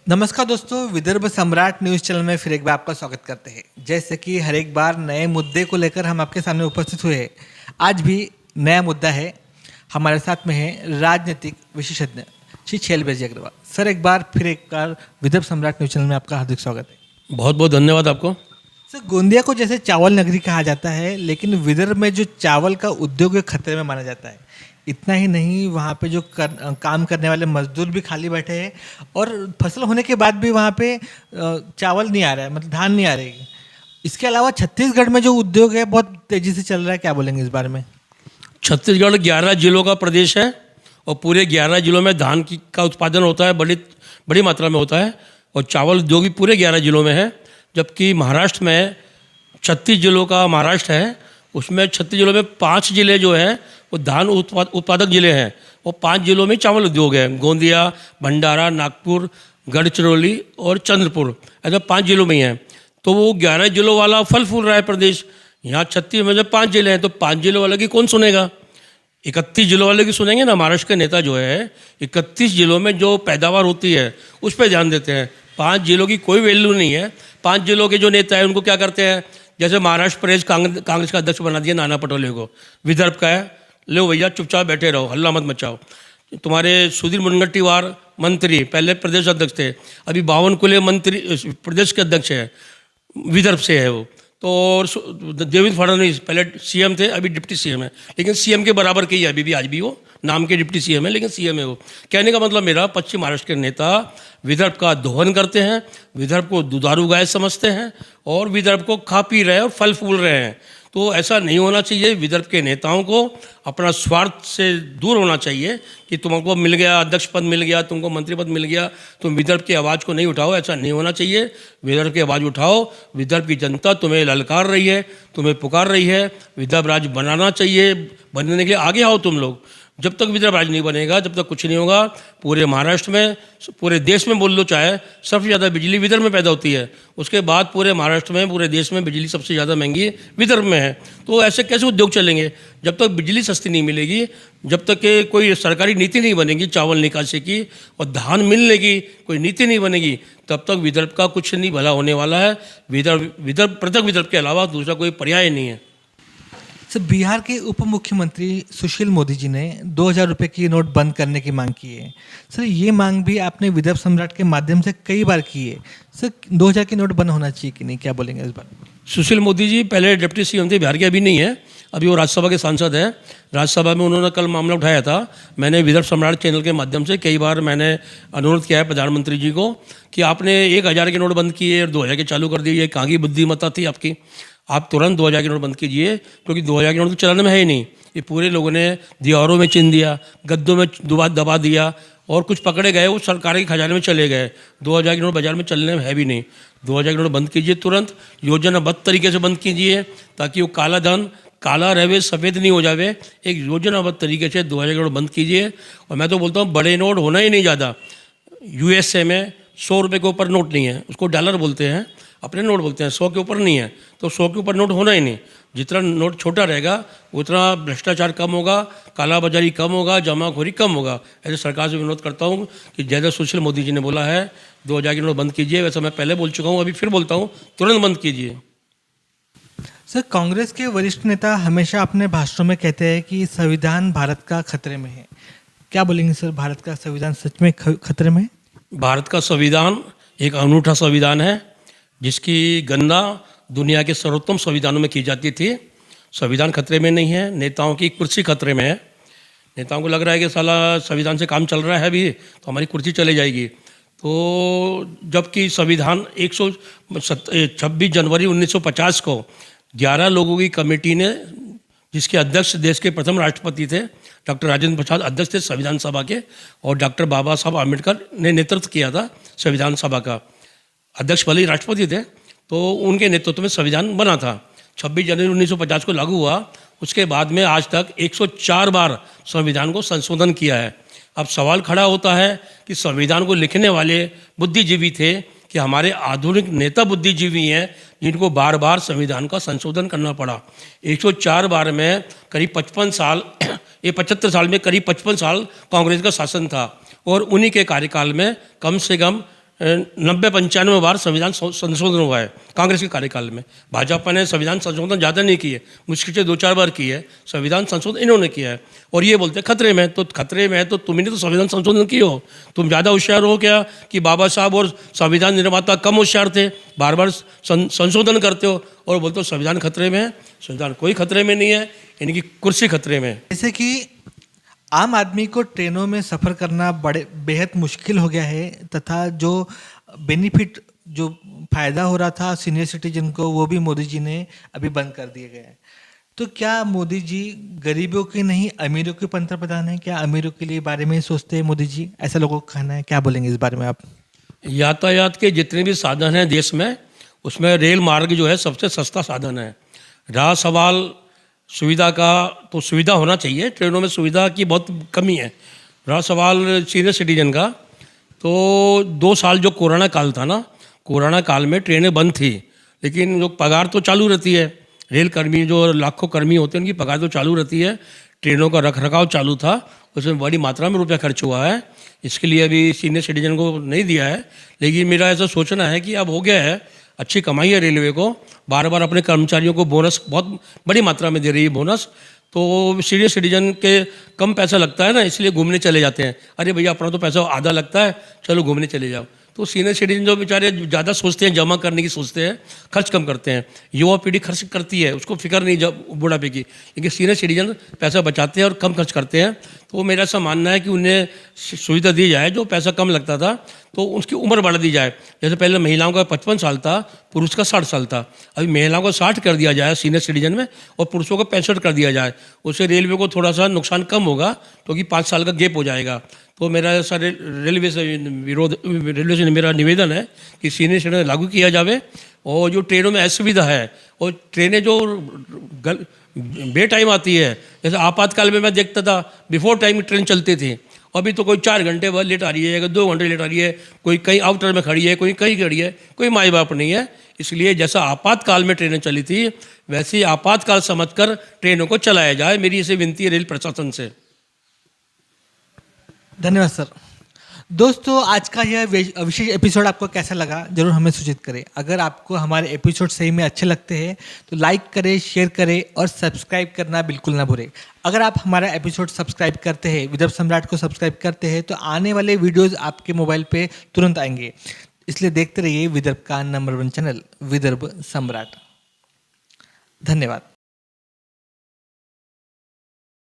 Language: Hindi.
नमस्कार दोस्तों, विदर्भ सम्राट न्यूज़ चैनल में फिर एक बार आपका स्वागत करते हैं। जैसे कि हर एक बार नए मुद्दे को लेकर हम आपके सामने उपस्थित हुए हैं। आज भी नया मुद्दा है। हमारे साथ में है राजनीतिक विशेषज्ञ श्री शैलब्रज अग्रवाल। सर, एक बार विदर्भ सम्राट न्यूज़ चैनल में आपका हार्दिक स्वागत है। बहुत बहुत धन्यवाद आपको। सर, गोंदिया को जैसे चावल नगरी कहा जाता है, लेकिन विदर्भ में जो चावल का उद्योग है खतरे में माना जाता है। इतना ही नहीं, वहाँ पे जो काम करने वाले मजदूर भी खाली बैठे हैं और फसल होने के बाद भी वहाँ पे चावल नहीं आ रहा है, मतलब धान नहीं आ रही है। इसके अलावा छत्तीसगढ़ में जो उद्योग है बहुत तेज़ी से चल रहा है। क्या बोलेंगे इस बारे में? छत्तीसगढ़ 11 जिलों का प्रदेश है और पूरे 11 जिलों में धान का उत्पादन होता है, बड़ी बड़ी मात्रा में होता है। और चावल उद्योग भी पूरे 11 जिलों में है। जबकि महाराष्ट्र में 36 जिलों का महाराष्ट्र है, उसमें 36 जिलों में 5 जिले जो हैं वो धान उत्पादक जिले हैं और 5 जिलों में चावल उद्योग है। गोंदिया, भंडारा, नागपुर, गढ़चिरौली और चंद्रपुर, ऐसे 5 जिलों में ही हैं। तो वो 11 जिलों वाला फल फूल रहा है प्रदेश। यहाँ 36 में जब 5 जिले हैं तो 5 जिलों वाले की कौन सुनेगा? 31 जिलों वाले की सुनेंगे ना। महाराष्ट्र के नेता जो है 31 जिलों में जो पैदावार होती है उस पर ध्यान देते हैं। 5 जिलों की कोई वैल्यू नहीं है। 5 जिलों के जो नेता हैं उनको क्या करते हैं, जैसे महाराष्ट्र प्रदेश कांग्रेस का अध्यक्ष बना दिया नाना पटोले को, विदर्भ का है, लो भैया चुपचाप बैठे रहो, हल्ला मत मचाओ। तुम्हारे सुधीर मुनगंटीवार मंत्री पहले प्रदेश अध्यक्ष थे, अभी बावनकुले मंत्री प्रदेश के अध्यक्ष है, विदर्भ से है वो। तो और देवेंद्र फडणवीस पहले सीएम थे, अभी डिप्टी सीएम है, लेकिन सीएम के बराबर के ही अभी भी, आज भी वो नाम के डिप्टी सीएम है, लेकिन सीएम है वो। कहने का मतलब मेरा, पश्चिम महाराष्ट्र के नेता विदर्भ का दोहन करते हैं, विदर्भ को दुधारू गाय समझते हैं और विदर्भ को खा पी रहे हैं और फल फूल रहे हैं। तो ऐसा नहीं होना चाहिए। विदर्भ के नेताओं को अपना स्वार्थ से दूर होना चाहिए कि तुमको मिल गया अध्यक्ष पद, मिल गया तुमको मंत्री पद, मिल गया, तुम विदर्भ की आवाज़ को नहीं उठाओ। ऐसा नहीं होना चाहिए। विदर्भ की आवाज़ उठाओ। विदर्भ की जनता तुम्हें ललकार रही है, तुम्हें पुकार रही है। विदर्भ राज्य बनाना चाहिए, बनने के लिए आगे आओ तुम लोग। जब तक विदर्भ राज्य नहीं बनेगा, जब तक कुछ नहीं होगा। पूरे महाराष्ट्र में, पूरे देश में बोल लो चाहे, सबसे ज़्यादा बिजली विदर्भ में पैदा होती है। उसके बाद पूरे महाराष्ट्र में, पूरे देश में बिजली सबसे ज़्यादा महंगी विदर्भ में है। तो ऐसे कैसे उद्योग चलेंगे? जब तक बिजली सस्ती नहीं मिलेगी, जब तक के कोई सरकारी नीति नहीं बनेगी चावल निकासी की और धान मिलने की कोई नीति नहीं बनेगी, तब तक विदर्भ का कुछ नहीं भला होने वाला है। पृथक विदर्भ के अलावा दूसरा कोई पर्याय नहीं है। सर, बिहार के उप मुख्यमंत्री सुशील मोदी जी ने 2000 रुपये की नोट बंद करने की मांग की है। सर, ये मांग भी आपने विदर्भ सम्राट के माध्यम से कई बार की है। सर, 2000 की नोट बंद होना चाहिए कि नहीं? क्या बोलेंगे इस बार? सुशील मोदी जी पहले डिप्टी सीएम थे, बिहार के अभी नहीं है, अभी वो राज्यसभा के सांसद हैं। राज्यसभा में उन्होंने कल मामला उठाया था। मैंने विदर्भ सम्राट चैनल के माध्यम से कई बार मैंने अनुरोध किया है प्रधानमंत्री जी को कि आपने 1000 की नोट बंद किए और 2000 के चालू कर दिए, कहाँ की बुद्धिमत्ता थी आपकी? आप तुरंत 2000 की नोट बंद कीजिए, क्योंकि 2000 की नोट तो चलाने में है ही नहीं। ये पूरे लोगों ने दीवारों में चिन दिया, गद्दों में दबा दिया और कुछ पकड़े गए, वो सरकार के खजाने में चले गए। 2000 की नोट बाजार में चलने में है भी नहीं। 2000 की नोट बंद कीजिए तुरंत, योजनाबद्ध तरीके से बंद कीजिए, ताकि वो काला धन काला रहे, सफ़ेद नहीं हो जावे। एक योजनाबद्ध तरीके से 2000 की नोट बंद कीजिए। और मैं तो बोलता हूँ बड़े नोट होना ही नहीं ज़्यादा। यूएसए में 100 रुपये के ऊपर नोट नहीं है, उसको डॉलर बोलते हैं, अपने नोट बोलते हैं। 100 के ऊपर नहीं है, तो 100 के ऊपर नोट होना ही नहीं। जितना नोट छोटा रहेगा उतना भ्रष्टाचार कम होगा, कालाबाजारी कम होगा, जमाखोरी कम होगा। ऐसे सरकार से विनोद करता हूँ कि जैसे सुशील मोदी जी ने बोला है 2000 की नोट बंद कीजिए, वैसे मैं पहले बोल चुका हूँ, अभी फिर बोलता हूँ, तुरंत बंद कीजिए। सर, कांग्रेस के वरिष्ठ नेता हमेशा अपने भाषणों में कहते हैं कि संविधान भारत का खतरे में है। क्या बोलेंगे सर, भारत का संविधान सच में खतरे में है? भारत का संविधान एक अनूठा संविधान है, जिसकी गणना दुनिया के सर्वोत्तम संविधानों में की जाती थी। संविधान खतरे में नहीं है, नेताओं की कुर्सी खतरे में है। नेताओं को लग रहा है कि साला संविधान से काम चल रहा है अभी, तो हमारी कुर्सी चले जाएगी। तो जबकि संविधान 26 जनवरी 1950 को 11 लोगों की कमेटी ने, जिसके अध्यक्ष देश के प्रथम राष्ट्रपति थे डॉक्टर राजेंद्र प्रसाद, अध्यक्ष थे संविधान सभा के, और डॉक्टर बाबा साहब आम्बेडकर ने नेतृत्व किया था संविधान सभा का। अध्यक्ष भले ही राष्ट्रपति थे, तो उनके नेतृत्व में संविधान बना था। 26 जनवरी 1950 को लागू हुआ। उसके बाद में आज तक 104 बार संविधान को संशोधन किया है। अब सवाल खड़ा होता है कि संविधान को लिखने वाले बुद्धिजीवी थे कि हमारे आधुनिक नेता बुद्धिजीवी हैं जिनको बार बार संविधान का संशोधन करना पड़ा। 104 बार में करीब 55 साल, ये 75 साल में करीब 55 साल कांग्रेस का शासन था, और उन्हीं के कार्यकाल में कम से कम 90-95 बार संविधान संशोधन हुआ है कांग्रेस के कार्यकाल में। भाजपा ने संविधान संशोधन ज़्यादा नहीं की है, मुश्किल से 2-4 बार की है। संविधान संशोधन इन्होंने किया है और ये बोलते हैं खतरे में। तो खतरे में है तो तुमने तो संविधान संशोधन की हो, तुम ज़्यादा होशियार हो क्या कि बाबा साहब और संविधान निर्माता कम होशियार थे? बार बार संशोधन करते हो और बोलते हो संविधान खतरे में है। संविधान कोई खतरे में नहीं है, इनकी कुर्सी खतरे में है। जैसे कि आम आदमी को ट्रेनों में सफ़र करना बड़े बेहद मुश्किल हो गया है, तथा जो बेनिफिट जो फ़ायदा हो रहा था सीनियर सिटीजन को, वो भी मोदी जी ने अभी बंद कर दिए गए हैं। तो क्या मोदी जी गरीबों के नहीं अमीरों के पंतप्रधान हैं? क्या अमीरों के लिए बारे में ही सोचते हैं मोदी जी? ऐसा लोगों का कहना है, क्या बोलेंगे इस बारे में आप? यातायात के जितने भी साधन हैं देश में, उसमें रेल मार्ग जो है सबसे सस्ता साधन है। रहा सवाल सुविधा का, तो सुविधा होना चाहिए, ट्रेनों में सुविधा की बहुत कमी है। रहा सवाल सीनियर सिटीजन का, तो 2 साल जो कोरोना काल था ना, कोरोना काल में ट्रेनें बंद थी, लेकिन जो पगार तो चालू रहती है। रेल कर्मी जो लाखों कर्मी होते हैं उनकी पगार तो चालू रहती है। ट्रेनों का रखरखाव चालू था, उसमें बड़ी मात्रा में रुपया खर्च हुआ है। इसके लिए अभी सीनियर सिटीजन को नहीं दिया है, लेकिन मेरा ऐसा सोचना है कि अब हो गया है, अच्छी कमाई है रेलवे को, बार बार अपने कर्मचारियों को बोनस बहुत बड़ी मात्रा में दे रही है बोनस। तो सीनियर सिटीजन के कम पैसा लगता है ना, इसलिए घूमने चले जाते हैं। अरे भैया अपना तो पैसा आधा लगता है, चलो घूमने चले जाओ। तो सीनियर सिटीजन जो बेचारे ज़्यादा सोचते हैं, जमा करने की सोचते हैं, खर्च कम करते हैं। युवा पीढ़ी खर्च करती है, उसको फिक्र नहीं जब बुढ़ापे की, लेकिन सीनियर सिटीजन पैसा बचाते हैं और कम खर्च करते हैं। तो मेरा ऐसा मानना है कि उन्हें सुविधा दी जाए, जो पैसा कम लगता था तो उसकी उम्र बढ़ा दी जाए। जैसे पहले महिलाओं का 55 साल था, पुरुष का 60 साल था, अभी महिलाओं को 60 कर दिया जाए सीनियर सिटीजन में, और पुरुषों को 65 कर दिया जाए। उससे रेलवे को थोड़ा सा नुकसान कम होगा, क्योंकि 5 साल का गैप हो जाएगा। तो मेरा ऐसा रेलवे से मेरा निवेदन है कि सीनियर सिटीजन लागू किया जाए। और जो ट्रेनों में असुविधा है, और ट्रेनें जो बे टाइम आती है, जैसे आपातकाल में मैं देखता था बिफोर टाइम ट्रेन चलती थी, अभी तो कोई 4 घंटे बाद लेट आ रही है, 2 घंटे लेट आ रही है, कोई कहीं आउटर में खड़ी है, कोई कहीं खड़ी है, कोई माई बाप नहीं है। इसलिए जैसा आपातकाल में ट्रेनें चली थी, वैसे ही आपातकाल समझकर ट्रेनों को चलाया जाए। मेरी इसे विनती है रेल प्रशासन से। धन्यवाद सर। दोस्तों, आज का यह विशेष एपिसोड आपको कैसा लगा जरूर हमें सूचित करें। अगर आपको हमारे एपिसोड सही में अच्छे लगते हैं तो लाइक करें, शेयर करें और सब्सक्राइब करना बिल्कुल ना भूलें। अगर आप हमारा एपिसोड सब्सक्राइब करते हैं, विदर्भ सम्राट को सब्सक्राइब करते हैं, तो आने वाले वीडियोज़ आपके मोबाइल पे तुरंत आएंगे। इसलिए देखते रहिए विदर्भ का नंबर 1 चैनल विदर्भ सम्राट। धन्यवाद।